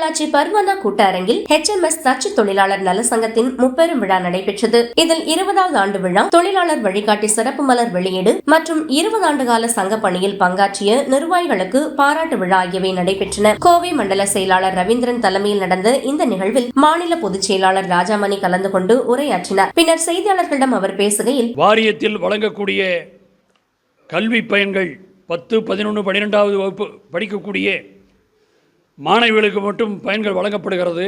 Pollachi பர்வானா கூட்டரங்கில் HMS தச்சு தொழிலாளர் நல சங்கத்தின் முப்பெரும் விழா நடைபெற்றது. இதில் 20வது ஆண்டு விழா, தொழிலாளர் வழிகாட்டி சிறப்பு மலர் வெளியீடு மற்றும் 20 ஆண்டு கால சங்க பணியில் பங்காற்றிய நிர்வாகிகளுக்கு பாராட்டு விழா ஆகியவை நடைபெற்றன. கோவை மண்டல செயலாளர் ரவீந்திரன் தலைமையில் நடந்த இந்த நிகழ்வில் மாநில பொதுச் செயலாளர் ராஜாமணி கலந்து கொண்டு உரையாற்றினார். பின்னர் செய்தியாளர்களிடம் அவர் பேசுகையில், வாரியத்தில் வழங்கக்கூடிய கல்வி பயன்கள் 10, 11, 12வது வகுப்பு படிக்கக்கூடிய மாணவிகளுக்கு மட்டும் பயன்கள் வழங்கப்படுகிறது.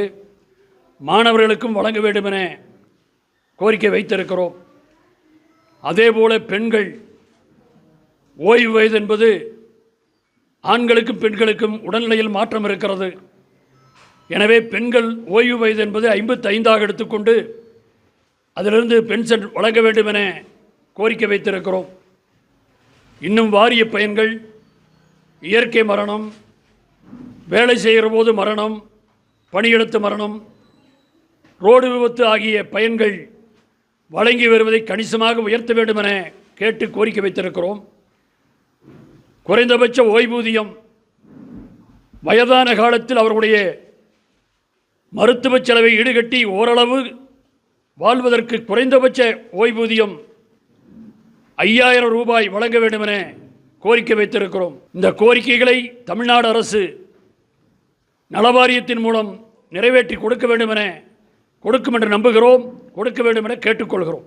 மாணவர்களுக்கும் வழங்க வேண்டும் என கோரிக்கை வைத்திருக்கிறோம். அதேபோல பெண்கள் ஓய்வு வயது என்பது ஆண்களுக்கும் பெண்களுக்கும் உடல்நிலையில் மாற்றம் இருக்கிறது. எனவே பெண்கள் ஓய்வு வயது என்பது 55ஆக எடுத்துக்கொண்டு அதிலிருந்து பென்ஷன் வழங்க வேண்டும் என கோரிக்கை வைத்திருக்கிறோம். இன்னும் வாரிய பயன்கள் இயற்கை மரணம், வேலை செய்கிற போது மரணம், பணியிடத்து மரணம், ரோடு விபத்து ஆகிய பயன்கள் வழங்கி வருவதை கணிசமாக உயர்த்த வேண்டும் என கேட்டு கோரிக்கை வைத்திருக்கிறோம். குறைந்தபட்ச ஓய்வூதியம், வயதான காலத்தில் அவர்களுடைய மருத்துவ செலவை ஈடுகட்டி ஓரளவு வாழ்வதற்கு குறைந்தபட்ச ஓய்வூதியம் 5000 ரூபாய் வழங்க வேண்டும் என கோரிக்கை வைத்திருக்கிறோம். இந்த கோரிக்கைகளை தமிழ்நாடு அரசு நலவாரியத்தின் மூலம் நிறைவேற்றி கொடுக்க வேண்டும் என்று நம்புகிறோம். கொடுக்க வேண்டும் என கேட்டுக்கொள்கிறோம்.